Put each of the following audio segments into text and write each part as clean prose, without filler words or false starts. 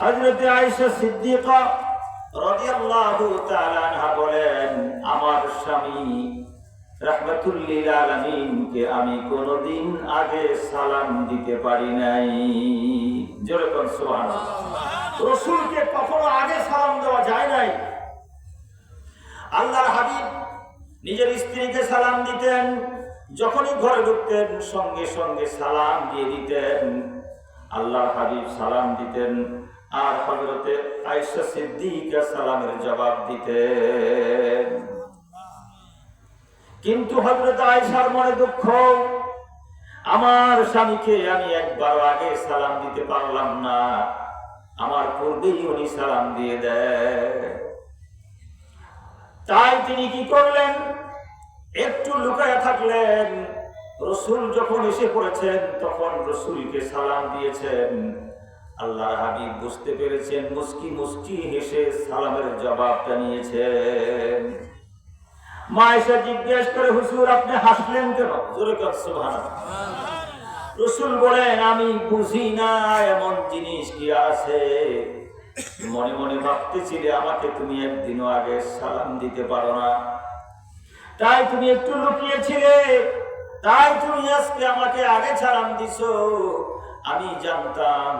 হযরত আয়েশা সিদ্দিকা রাদিয়াল্লাহু তাআলা আনহা বলেন, আমার স্বামী রাহমাতুল লিল আলামিনকে আমি কোনদিন আগে সালাম দিতে পারি নাই। জোরে কোন সুবহানাল্লাহ। রাসূলকে কখনো আগে সালাম দেওয়া যায় নাই। আল্লাহর হাবিব নিজের স্ত্রীকে সালাম দিতেন, যখনই ঘরে ঢুকতেন সঙ্গে সঙ্গে সালাম দিয়ে দিতেন। আল্লাহর হাবিব সালাম দিতেন আর হযরতে আয়েশা সিদ্দিকা সালামের জবাব দিতেন। কিন্তু হযরত আয়েশার মনে দুঃখ, আমার স্বামীকে আমি একবার আগে সালাম দিতে পারলাম না, আমার পূর্বেই উনি সালাম দিয়ে দেয়। তাই তিনি কি করলেন, একটু লুকায়া থাকলেন। রাসূল যখন এসে পড়েছেন তখন রাসূলকে সালাম দিয়েছেন। আল্লাহর হাবিব বুঝতে পেরেছেন, মুস্কি মুস্কি হেসে সালামের জবাবটা নিয়েছেন। মা আয়েশা জিজ্ঞেস করে, হুজুর আপনি হাসলেন কেন? জোরে বলেন সুবহানাল্লাহ। রাসূল বলেন, আমি বুঝি না এমন জিনিস কি আছে, মনে মনে ভাবতেছিলে আমাকে তুমি একদিনও আগে সালাম দিতে পারো না, তাই তুমি একটু লুকিয়েছিলে, তাই তুমি আজকে আমাকে আগে সালাম দিছো। আমি জানতাম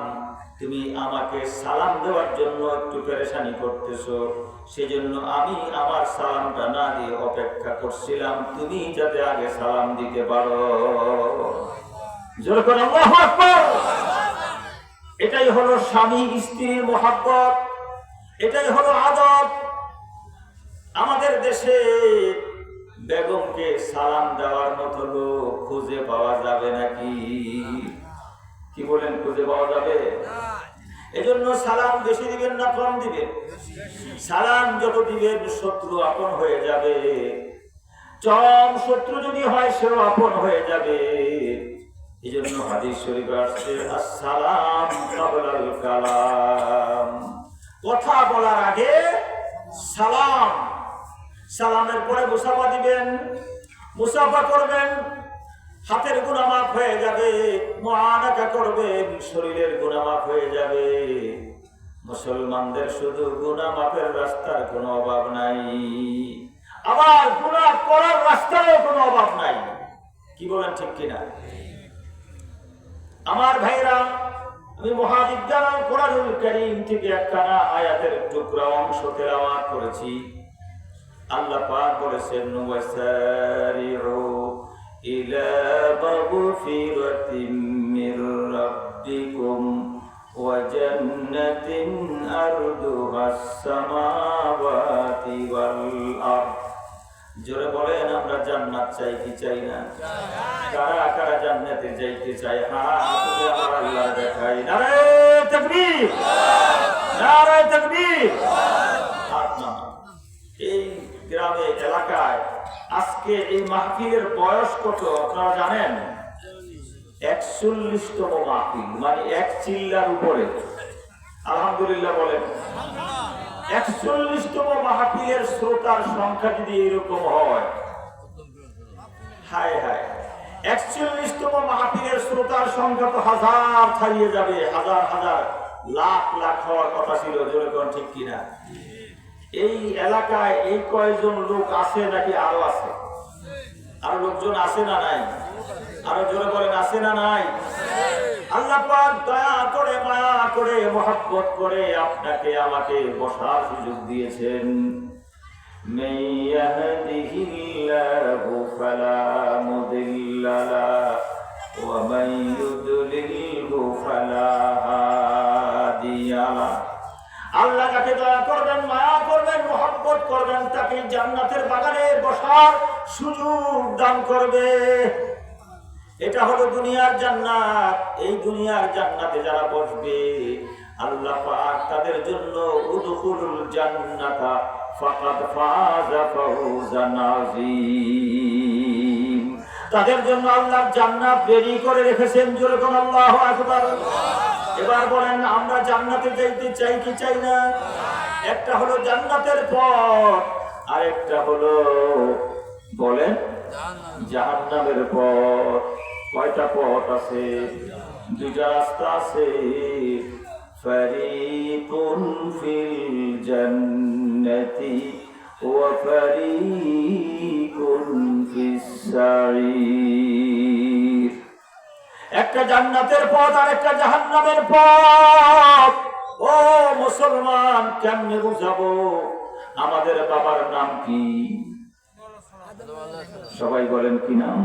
তুমি আমাকে সালাম দেওয়ার জন্য একটু পেরেশানি করতেছো, সেজন্য আমি আমার সালামটা না দিয়ে অপেক্ষা করছিলাম তুমি যাতে আগে সালাম দিতে পারো। জোরে করে আল্লাহু আকবার। এটাই হলো স্বামী স্ত্রীর মহব্বত, এটাই হলো আদব। আমাদের দেশে বেগমকে সালাম দেওয়ার মতো লোক খুঁজে পাওয়া যাবে নাকি? কি বলেন, খুঁজে পাওয়া যাবে? এজন্য সালাম বেশি দিবেন না কম দিবেন? সালাম যত দিবেন শত্রু আপন হয়ে যাবে, চরম শত্রু যদি হয় সেও আপন হয়ে যাবে। এজন্য হাদিস শরীফে আসছে, আসসালাম ক্বাবলাল কালাম, কথা বলার আগে সালাম। সালামের পরে মুসাফা দিবেন, মুসাফা করবেন, হাতের গুনাহ মাফ হয়ে যাবে, মুআনাকা করবেন, শরীরের গুনাহ মাফ হয়ে যাবে। মুসলমানদের শুধু গুনাহ মাফের রাস্তার কোনো অভাব নাই, আবার গুনাহ করার রাস্তারও কোনো অভাব নাই। কি বলেন, ঠিক কিনা? আমার ভাইরা, আমি মহাবিদ্যালয় কোরআনুল কারীম থেকে একখানা আয়াতের টুকরা অংশ তেলাওয়াত করেছি। আল্লাহ পাক বলেছেন, ওয়াসারিউ ইলা মাগফিরাতিন মির রাব্বিকুম ওয়া জান্নাতিন আরদুহাস সামাওয়াতি ওয়াল আরদ। জোরে বলেন, আমরা জান্নাত চাই কি চাই না? কারা কারা জান্নাতে যাইতে চায়? হাত তুলে আমার আল্লাহ দেখাই। নারে তাকবীর, নারে তাকবীর। হাত নামান। এই গ্রামে এলাকায় আজকে এই মাহফিলের বয়স কত আপনারা জানেন? 41তম মাহফিল, মানে এক চিল্লার উপরে। আলহামদুলিল্লাহ বলেন। 41তম মাহফিলের শ্রোতার সংখ্যা যদি এরকম হয়, হায় হায়, 41তম মাহফিলের শ্রোতার সংখ্যা তো হাজার ছাড়িয়ে যাবে, হাজার হাজার লাখ লাখ হওয়ার কথা ছিল। জোরে কোন ঠিক কিনা? এই এলাকায় এই কয়জন লোক আছে নাকি আরো আছে? আরো লোকজন আছে না নাই? আরো জোরে বলেন, আছে না নাই? আল্লাহ পাক দয়া করে, মায়া করে, মহব্বত করে আপনাকে আমাকে বসার সুযোগ দিয়েছেন। মান ইয়াহদিহিল্লাহু ফালা মুদিল্লা লাহু ওয়া মান ইউদ্লিলহু ফালা হাদিয়া লাহু। আল্লাহ যাকে দয়া করবেন, মায়া করবেন, মহব্বত করবেন, তাকে জান্নাতের বাগানে বসার সুযোগ দান করবে। এটা হলো দুনিয়ার জান্নাত। এই দুনিয়ার জান্নাতে যারা বসবে, আল্লাহ পাক তাদের জন্য উদখুলুল জান্নাতা ফাকাদ ফাযা ফাওজান আযীম, তাদের জন্য আল্লাহ জান্নাত রেডি করে রেখেছেন। জোরে কোন আল্লাহু আকবার। এবার বলেন, আমরা জান্নাতে যাইতে চাই কি চাই না? একটা হলো জান্নাতের পথ, আর একটা হলো বলেন জাহান্নামের পথ। কয়টা পথ আছে? দুইটা রাস্তা আছে। ফারিকুন ফিল জান্নাতি ওয়া ফারিকুন ফিস সাঈর। একটা জান্নাতের পথ আর একটা জাহান্নামের পথ। ও মুসলমান, কেমনে বুঝাবো? আমাদের বাবার নাম কি? সবাই বলেন কি নাম?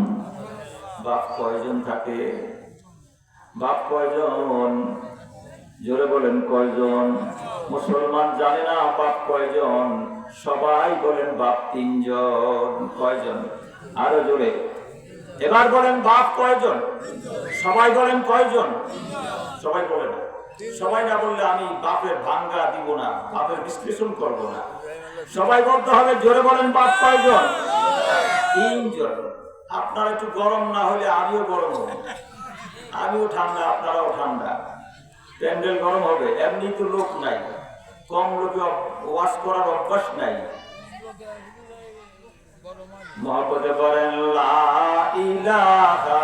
বাপ কয়জন থাকে? বাপ কয়জন? জোরে বলেন কয়জন? মুসলমান জানে না বাপ কয়জন? সবাই বলেন বাপ তিনজন। কয়জন? আরো জোরে, এবার বলেন বাপ কয়জন? সবাই বলেন কয়জন? সবাই বলে না। সবাই না বললে আমি বাপের ভাঙ্গা দিব না, বাপের বিশ্লেষণ করব না। সবাই বলতে হবে, জোরে বলেন বাপ কয়জন? তিনজন। আপনারা একটু গরম না হলে আমিও গরম হব, আমিও ঠান্ডা আপনারাও ঠান্ডা। প্যান্ডেল গরম হবে, এমনি তো লোক নাই, কম লোকে ওয়াশ করার অভ্যাস নাই। মহব্বতে বলেন লা ইলাহা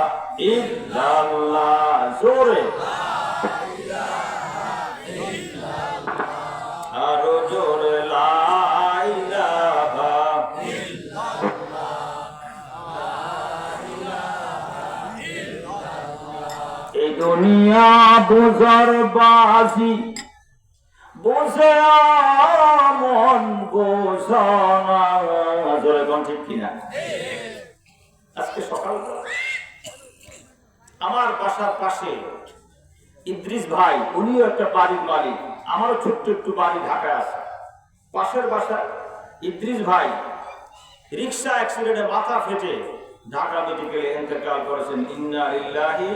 ইল্লাল্লাহ, জোরে আরো জোরে, লা ইলাহা ইল্লাল্লাহ। এই দুনিয়া বুঝার বাজি, বোঝে মন বোঝানা, জোরে কোন ঠিক কিনা? আজকে সকালবেলা আমার বাসার পাশে ইদ্রিস ভাই, উনিও একটা বাড়ির মালিক, আমারও ছোট্ট একটু বাড়ি ঢাকায় আছে। পাশের বাসা ইদ্রিস ভাই রিক্সা অ্যাক্সিডেন্টে মাথা ফেটে ঢাকা মেডিকেলে ইন্তেকাল করেছেন। ইন্না লিল্লাহি।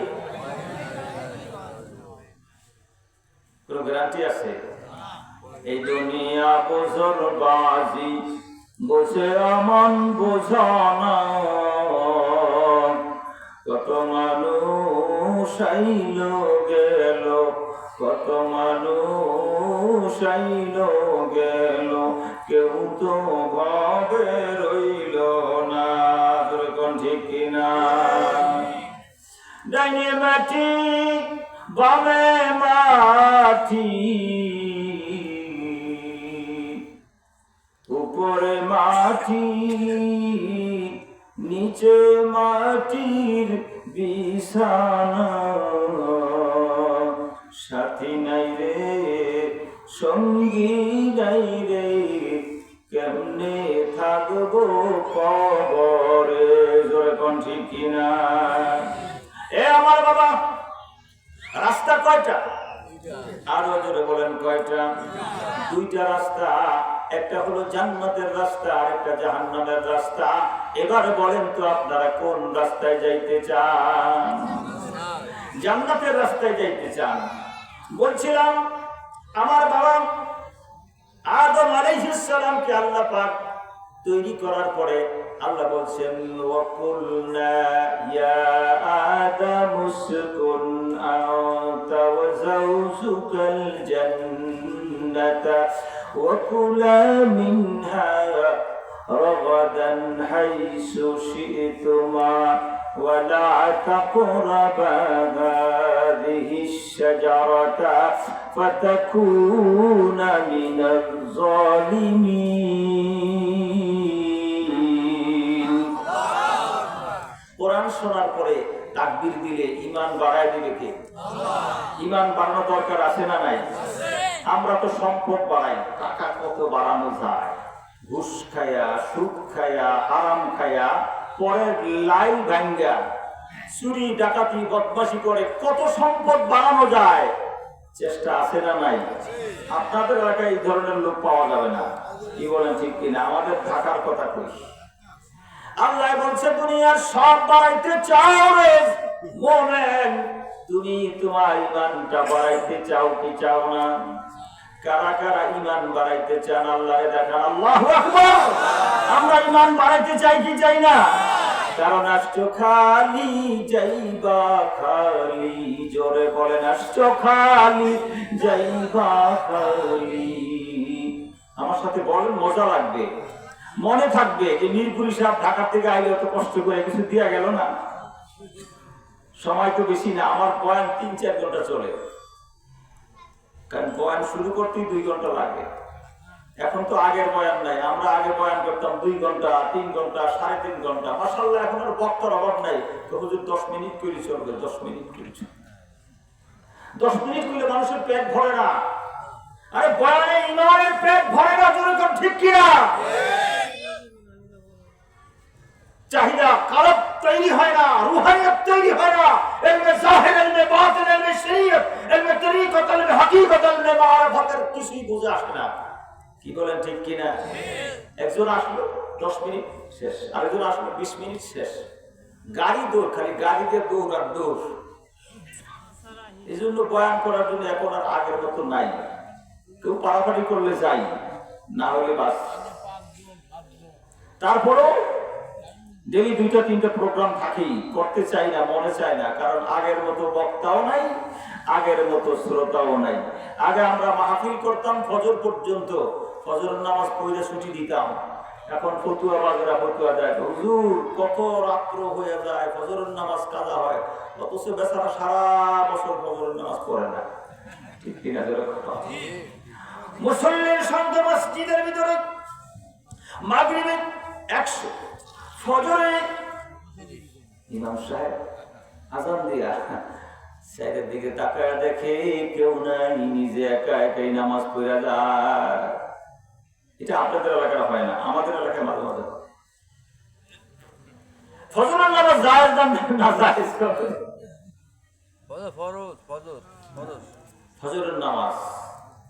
কোন গ্যারান্টি আছে? এই দুনিয়া বোঝর বাজি, বোঝে আমন বোঝানা, কত মানুষ আইল গেল, কত মানুষ আইল গেল, কেউ তো ভাবে রইল না। কোন ঠিক কিনা? ডাইনে মাটি বামে মাটি, উপরে মাটি নিচে মাটির বিছানা, সাথী নাই রে সঙ্গী নাই রে, কেমনে থাকবো কবরে। জোরে কোন ঠিক কিনা? এ আমার বাবা, রাস্তা কয়টা? আরো জোরে বলেন কয়টা? দুইটা রাস্তা, একটা হলো জান্নাতের রাস্তা আর একটা জাহান্নামের রাস্তা। এবার বলেন তো আপনারা কোন রাস্তায় যাইতে চান? জান্নাতের রাস্তায় যাইতে চান। বলছিলাম আমার বাবা আদম আলাইহিস সালামকে আল্লাহ পাক তৈরি করার পরে আল্লাহ বলছেন, ওয়াকুলনা ইয়া আদাম উসকুন আনতা ওয়া যাওজুকাল জান্নাতা وكلا منها رغدا حيث شئتما ولا تقربا هذه الشجرة فتكونا من الظالمين। কোরআন শোনার পরে তাকবীর দিলে ঈমান বাড়ায় দিবে কে? ঈমান বাড়ানো দরকার আছে না নাই? আমরা তো সম্পদ বাড়াই, টাকা কত বাড়ানো যায়? ঘুষ খায়া, সুদ খায়া, হারাম খায়া, পরের লাইল ভাঙ্গা, চুরি ডাকাতি বদমাশি করে কত সম্পদ বাড়ানো যায়। চেষ্টা আছে না নাই? আপনাদের এলাকায় এই ধরনের লোক পাওয়া যাবে না। কি বলেন ঠিক কিনা? আমাদের থাকার কথা কই। আল্লাহ বলছে দুনিয়ার সব বাড়াইতে চাও রে মুমিন, তুমি তোমার ঈমানটা বাড়াইতে চাও কি চাও না? কারা কারা ঈমান বাড়াইতে চান আল্লাহরে দেখান। আল্লাহু আকবার। আমরা ঈমান বাড়াইতে চাই কি চাই না? কারণ আসছো খালি যাইবা খালি, জোরে বলেন আসছো খালি যাইবা খালি। আমার সাথে বলেন, মজা লাগবে, মনে থাকবে যে মিরপুরি সাহেব ঢাকা থেকে আইলে অত কষ্ট করে কিছু দিয়া গেল না। সময় তো বেশি না, আমার বয়ান ৩-৪ ঘন্টা চলে। কারণ বয়ান শুরু করতেই 2 ঘন্টা লাগে। এখন তো আগের বয়ান নাই, আমরা আগে বয়ান করতাম 2 ঘন্টা, 3 ঘন্টা, 3.5 ঘন্টা। মাশাআল্লাহ এখন আর বক্তার অভাব নাই। তো হুজুর 10 মিনিট করে চলবে, 10 মিনিট করে চলবে। 10 মিনিট করলে মানুষের পেট ভরে না। আরে বয়ানে ইমানের পেট ভরে না, যেরকম ঠিক কিনা? চাহিদা কালব তৈরি হয় না, রুহানিয়ত তৈরি হয় না। ইলমে জাহির, ইলমে বাতিন, ইলমে শরীয়ত, ইলমে তরিকত, ইলমে হাকিকত, ইলমে মারিফাতের কিছুই বুঝে আসে না। কি বলেন ঠিক কিনা? একজন আসলো 10 মিনিট শেষ, আরেকজন আসলো 20 মিনিট শেষ। গাড়ি দৌড়, খালি গাড়িতে দৌড় আর দৌড়। এই জন্য বয়ান করার জন্য এখন আর আগের মতো নাই। কেউ পারাপারি করলে যাই, না হলে বাস। তারপরেও ডেলি 2-3টা প্রোগ্রাম থাকেই, করতে চাই না, মনে চায় না। কারণ আগের মতো বক্তাও নাই, আগের মতো শ্রোতাও নাই। আগে আমরা মাহফিল করতাম ফজর পর্যন্ত, ফজরের নামাজ পড়ে ছুটি দিতাম। এখন ফতুয়া বাজারা ফতুয়া দেয়, হুজুর কত রাত্র হয়ে যায়, ফজরের নামাজ কাজা হয়, অথচ বেচারা সারা বছর ফজরের নামাজ পড়ে না। ঠিক কিনা? মুসল্লির সংখ্যা মসজিদের ভিতরে মাগরিবে 100, ফজরে ইমাম সাহেব আজান দিয়া সাইডের দিকে তাকায় দেখে কেউ নাই, নিজে একা একাই নামাজ পড়া যায়। এটা আপনাদের এলাকায় হয় না, আমাদের এলাকায় মাঝে মাঝে হয়। ফজরের নামাজ জায়েজ না জায়েজ? ফজরের নামাজ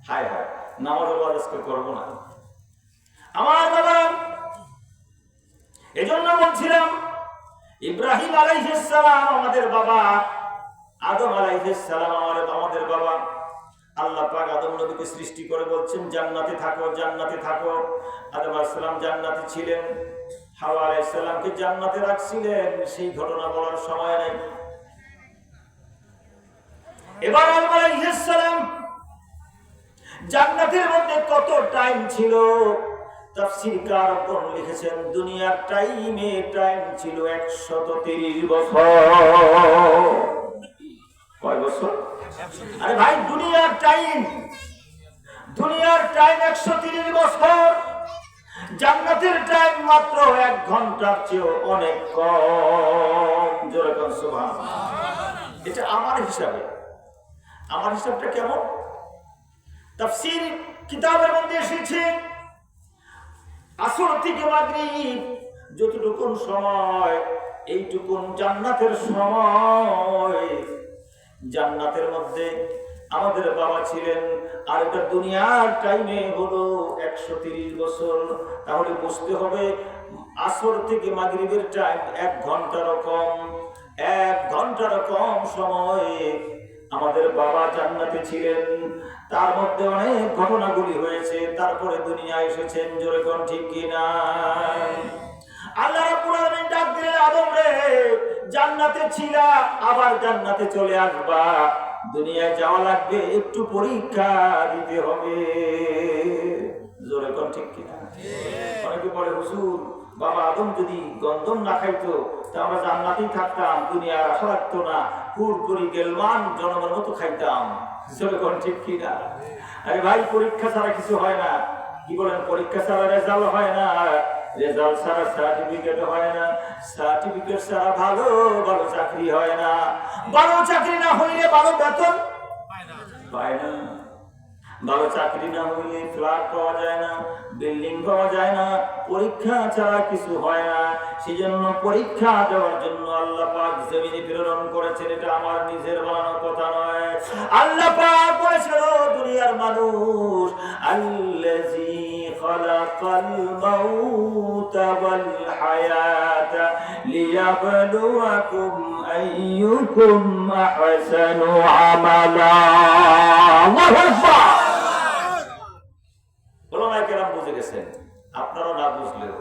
হায় হায়, নামাজের ওয়াজ আজকে করবো না আমার বাবা। এজন্য বলছিলাম ইব্রাহিম আলাইহিস সালাম আমাদের বাবা, আদম আলাইহিস সালাম আমাদের বাবা। আল্লাহ পাক আদম নবীকে সৃষ্টি করে বলছেন জান্নাতে থাকো, জান্নাতে থাকো। আদম আলাইহিস সালাম জান্নাতে ছিলেন, হাওয়া আলাইহিস সালামকে জান্নাতে রাখছিলেন। সেই ঘটনা বলার সময় নেই। এবার আদম আলাইহিস সালাম জান্নাতের মধ্যে কত টাইম ছিল, তাফসীরকারগণ লিখেছেন দুনিয়ার টাইম ছিল 130 বছর। কয় বছর? আরে ভাই, দুনিয়ার টাইম 130 বছর। জান্নাতের টাইম মাত্র 1 ঘন্টার চেয়ে অনেক কম। জোরে কোন সুবহানাল্লাহ। এটা আমার হিসাবে। আমার হিসাবটা কেমন? তাফসীর কিতাবের মধ্যে এসেছে আসর থেকে মাগরিব যতটুকুন সময়, এইটুকুন জান্নাতের সময়। জান্নাতের মধ্যে আমাদের বাবা ছিলেন, আর এটা দুনিয়ার টাইমে হলো 130 বছর। তাহলে বুঝতে হবে আসর থেকে মাগরিবের টাইম 1 ঘন্টারও কম। 1 ঘন্টারও কম সময়ে আমাদের বাবা জান্নাতে ছিলেন। তার মধ্যে অনেক ঘটনাগুলি হয়েছে, তারপরে দুনিয়ায় এসেছেন। জোরে কোন ঠিক কিনা? আল্লাহ রাব্বুল আলামিন ডাক দিলেন, আদম রে, জান্নাতে ছিলা, আবার জান্নাতে চলে আসবা। দুনিয়ায় যাওয়া লাগবে, একটু পরীক্ষা দিতে হবে। জোরে কোন ঠিক কিনা? অনেকে বলে হুজুর বাবা আদম যদি গন্ধম না খাইতো তা আমরা জান্নাতেই থাকতাম, দুনিয়ার আশা রাখতো না, পুরপুরি গেলমান জনমের মতো খাইতাম। জোরে কোন ঠিক কিনা? আরে ভাই, পরীক্ষা ছাড়া কিছু হয় না। কি বলেন? পরীক্ষা ছাড়া রেজাল্ট হয় না, রেজাল্ট ছাড়া সার্টিফিকেট হয় না, সার্টিফিকেট ছাড়া ভালো ভালো চাকরি হয় না, ভালো চাকরি না হইলে ভালো বেতন পায় না, ভালো চাকরি না হইলে ফ্ল্যাট পাওয়া যায় না, বিল্ডিং পাওয়া যায় না। পরীক্ষা ছাড়া কিছু হয় না। সেজন্য পরীক্ষা দেওয়ার জন্য আল্লাহ পাক জমিনে প্রেরণ করেছেন। এটা আমার নিজের বানানো কথা নয়, আল্লাহ পাক বলেছেন দুনিয়ার মানুষ, আল্লাযী খালাকাল মাউতা ওয়াল হায়াতা লিয়াবলুয়াকুম আইয়ুকুম আহসানু আমালা। আল্লাহু আকবার। ওলামায়ে কেরাম বুঝে গেছেন, আপনারা না বুঝলেও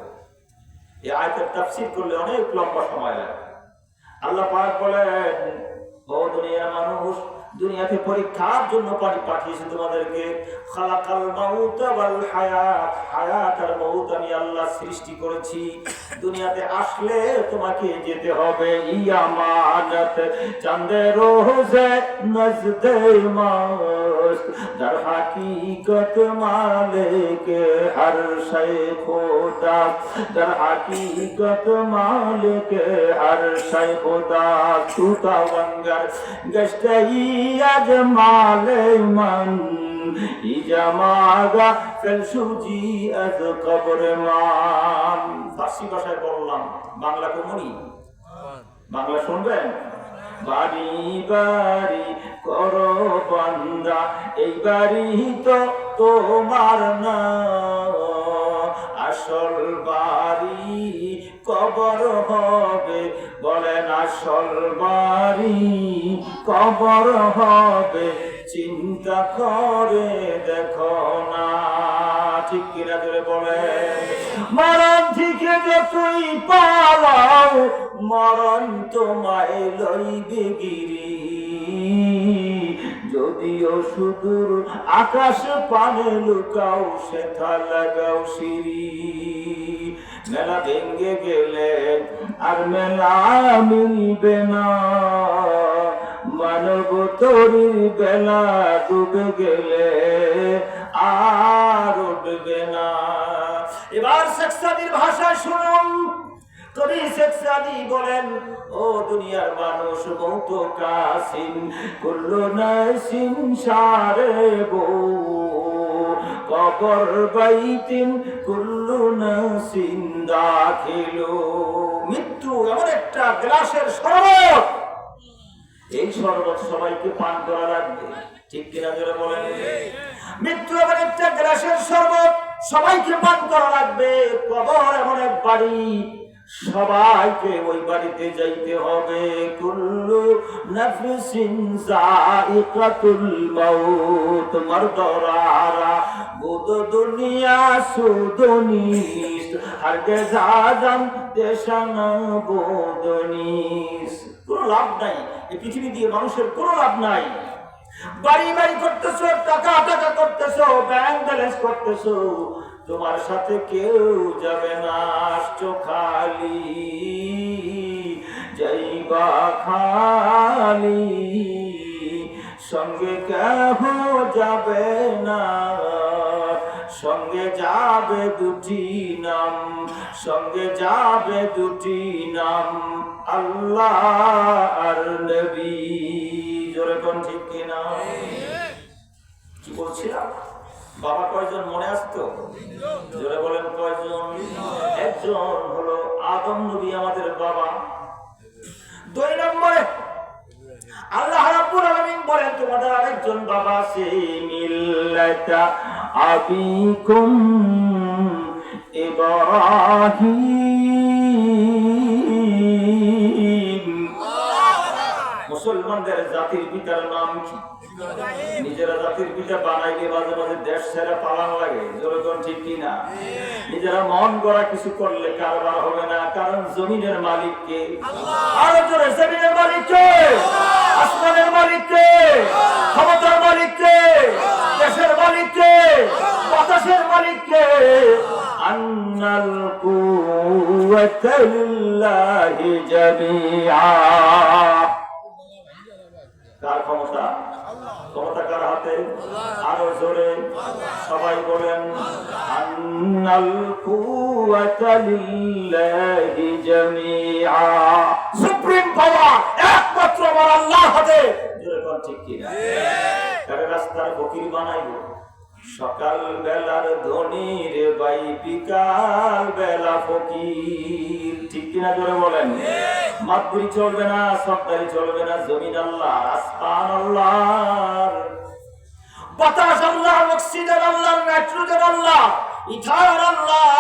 এই আয়াতের তাফসীর করলে অনেক লম্বা সময় লাগে। আল্লাহ পাক বলেন, ও দুনিয়ার মানুষ, দুনিয়াতে পরীক্ষার জন্য পাঠিয়েছি তোমাদেরকে। খালাকাল মাউতা ওয়াল হায়াত, হায়াত আর মউত আমি আল্লাহ সৃষ্টি করেছি। দুনিয়াতে আসলে তোমাকে যেতে হবে ইয়ামানাত চাঁদের রোজে নজদে মাওলা। दोस्त दर हकीकत मालिक हर शय खुदा दर हकीकत मालिक हर शय खुदा तू तवंगर गश्तई अजमाल मन ইজামাগা ফেলসুজি আজ কবরে মান। ফার্সি ভাষায় বললাম, বাংলা কমনি, বাংলা শুনবেন। বাড়ি বাড়ি করো বান্দা, এই বাড়ি তো তোমার না, আসল বাড়ি কবর হবে, বলেন আসল বাড়ি কবর হবে, চিন্তা করে দেখো না, ঠিক কিনা জোরে বলে। মরণ থেকে যতই পালাও, মরণ তোমায় লইবে গিরি, যদিও সুদূর আকাশ পানে লুকাও, সেথা লাগাও সিঁড়ি। মেলা ভেঙ্গে গেলে আর মেলা মিলবে না, মানব তরির বেলা ডুবে গেলে আর উঠবে না। এবার শেখ সাদির ভাষায় শুনুন। কবি শেখ সাদি বলেন, ও দুনিয়ার মানুষ মৌত কাসিন কুল্লু নাসিন শারেবু কবর বাইতিন কুল্লু নাসিন দাখিলু। মৃত্যু এমন একটা গ্লাসের শরবত, এই শরবত সবাইকে পান করা লাগবে, ঠিক কিনা জোরে বলেন। মৃত্যু এমন একটা গ্লাসের শরবত, সবাইকে পান করা লাগবে। কবর এমন এক বাড়ি, সবাইকে ওই বাড়িতে যাইতে হবে। কুল্লু নাফসিন যায়িকাতুল মাউত মারদরারা বুদ দুনিয়া সুদনিস হারগিজ আদম দেশানা বুদনিস। কোনো লাভ নাই এই পৃথিবী দিয়ে, মানুষের কোনো লাভ নাই। বাড়ি বাড়ি করতেছো, টাকা টাকা করতেছো, ব্যাংক ব্যালেন্স করতেছো, তোমার সাথে কেউ যাবে না, আসছো খালি যাইবা খালি, সঙ্গে কেহ যাবে না, সঙ্গে যাবে দুটি নাম, সঙ্গে যাবে দুটি নাম, আল্লাহ আর নবী। জোরে কোন ঠিক কিনা? কি বলছিলাম? বাবা কয়জন মনে আসতো? জোরে বলেন কয়জন? একজন হলো আদম নবী, আমাদের বাবা। 2 নম্বরে আল্লাহ রাব্বুল আলামিন বলেন, তোমাদের আরেকজন বাবা আছে, মিল্লাতা আবিকুম ইব্রাহিম। মুসলমানদের জাতির পিতার নাম কি? নিজেরা জাতির পিতা বানাইলে মাঝে মাঝে দেশ ছেড়ে পালান লাগে, যেরকম ঠিক কিনা? নিজেরা মন গড়া কিছু করলে কারবার হবে না, কারণ জমিনের মালিক কে? আরো জোরে, জমিনের মালিক কে? আসমানের মালিক কে? ক্ষমতার মালিক কে? দেশের মালিক কে? বাতাসের মালিক কে? আন্নাল কুওয়াতা লিল্লাহি জামিআ। কার ক্ষমতা? ক্ষমতা কার হাতে? আরো জোরে সবাই বলেন, আন্নাল কুওয়াতা লিল্লাহি জামিআ। সুপ্রিম পাওয়ার একমাত্র আমার আল্লাহর হাতে। জোরে বল ঠিক কি না? কার রাস্তার ফকির বানাইবো, সকাল বেলার ধনীর বাই, বিকাল বেলা ফকির, ঠিক কিনা জোরে বলেন। মাতবুরি চলবে না, সরকারি চলবে না, জমিন আল্লাহ, আসমান আল্লাহর, বাতাস আল্লাহ, অক্সিজেন আল্লাহ, নাইট্রোজেন আল্লাহ, ইথার আল্লাহ।